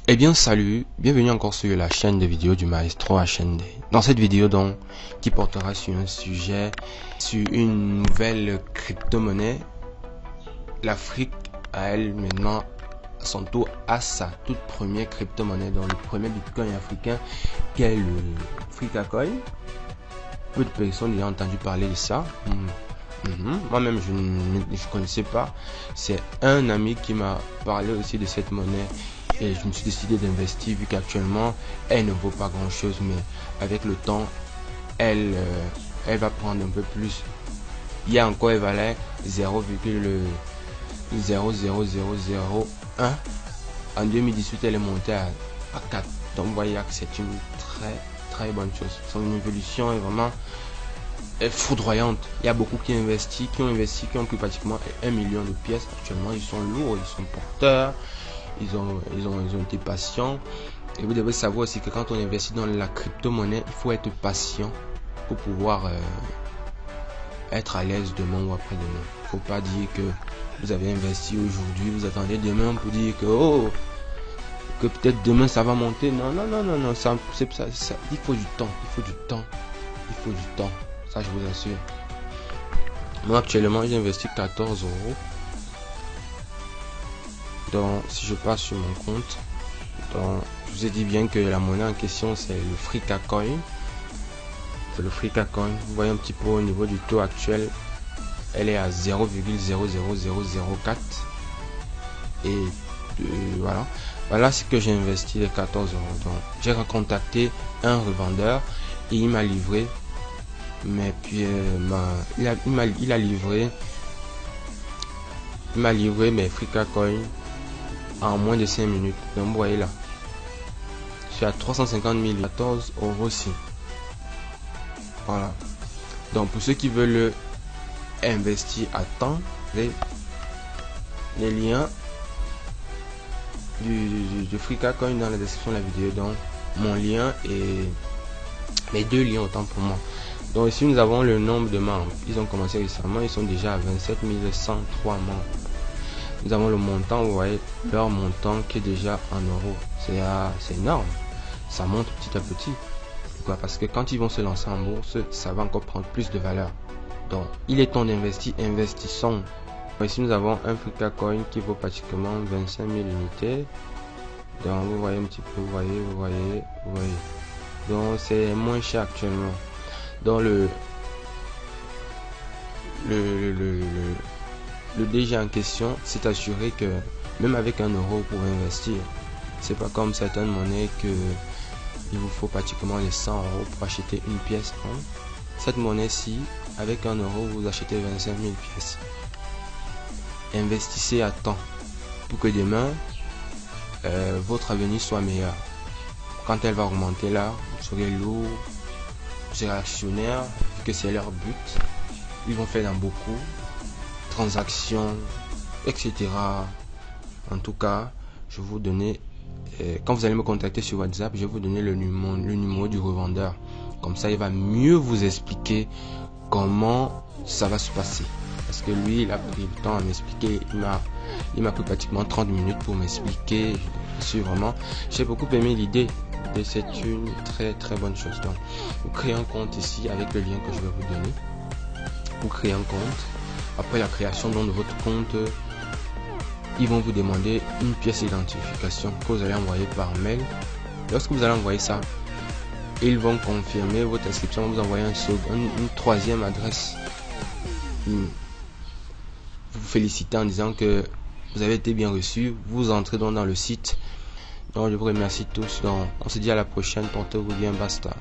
Eh bien salut, bienvenue encore sur la chaîne de vidéos du Maestro HND. Dans cette vidéo donc, qui portera sur un sujet, sur une nouvelle crypto-monnaie, l'Afrique a elle maintenant à son tour à sa toute première crypto-monnaie, donc le premier bitcoin africain qui est le Frikacoin. Peu de personnes ont entendu parler de ça. Moi-même je ne connaissais pas. C'est un ami qui m'a parlé aussi de cette monnaie. Et je me suis décidé d'investir vu qu'actuellement elle ne vaut pas grand chose, mais avec le temps elle va prendre un peu plus. Il y a encore elle valait 0,00001. En 2018 elle est montée à 4. Donc vous voyez que c'est une très bonne chose. Son évolution est vraiment foudroyante. Il y a beaucoup qui ont investi, qui ont pris pratiquement 1 million de pièces. Actuellement ils sont lourds, ils sont porteurs. Ils ont été patients. Et vous devez savoir aussi que quand on investit dans la crypto-monnaie, il faut être patient pour pouvoir être à l'aise demain ou après-demain. Il ne faut pas dire que vous avez investi aujourd'hui, vous attendez demain pour dire que peut-être demain ça va monter. Non, ça, il faut du temps. Ça, je vous assure. Moi, actuellement, j'ai investi 14 euros. Donc, si je passe sur mon compte, donc, je vous ai dit bien que la monnaie en question c'est le Frikacoin. C'est le Frikacoin. Vous voyez un petit peu au niveau du taux actuel, elle est à 0,00004. Et voilà ce que j'ai investi les 14 euros. Donc, j'ai recontacté un revendeur et il m'a livré. Mais puis il m'a livré mes Frikacoin en moins de 5 minutes. Donc vous voyez là, je suis à 350 000, 14 euros aussi. Voilà. Donc pour ceux qui veulent investir à temps, les liens du Frikacoin dans la description de la vidéo. Donc mon lien et mes deux liens autant pour moi. Donc ici nous avons le nombre de membres. Ils ont commencé récemment, ils sont déjà à 27 103 membres. Nous avons le montant, vous voyez leur montant qui est déjà en euros. C'est énorme. Ça monte petit à petit. Pourquoi? Parce que quand ils vont se lancer en bourse, ça va encore prendre plus de valeur. Donc il est temps d'investir, investissons. Ici nous avons un Frikacoin qui vaut pratiquement 25 000 unités. Donc vous voyez un petit peu, vous voyez. Donc c'est moins cher actuellement. Donc le DG en question s'est assuré que même avec 1 euro vous pouvez investir. C'est pas comme certaines monnaies que il vous faut pratiquement les 100 euros pour acheter une pièce. Cette monnaie-ci, avec 1 euro, vous achetez 25 000 pièces. Investissez à temps pour que demain votre avenir soit meilleur. Quand elle va augmenter là, vous serez lourd, vous serez actionnaire, vu que c'est leur but. Ils vont faire dans beaucoup transactions, etc. En tout cas, je vais vous donner, quand vous allez me contacter sur WhatsApp, je vais vous donner le numéro du revendeur. Comme ça, il va mieux vous expliquer comment ça va se passer. Parce que lui, il a pris le temps à m'expliquer. Il m'a pris pratiquement 30 minutes pour m'expliquer. Je suis vraiment, j'ai beaucoup aimé l'idée. Et c'est une très bonne chose. Donc, vous créez un compte ici avec le lien que je vais vous donner. Vous créez un compte. Après la création de votre compte, ils vont vous demander une pièce d'identification que vous allez envoyer par mail. Lorsque vous allez envoyer ça, ils vont confirmer votre inscription, vous envoyer une troisième adresse. Vous félicitez en disant que vous avez été bien reçu. Vous entrez donc dans le site. Donc je vous remercie tous. Donc on se dit à la prochaine. Portez-vous bien. Basta.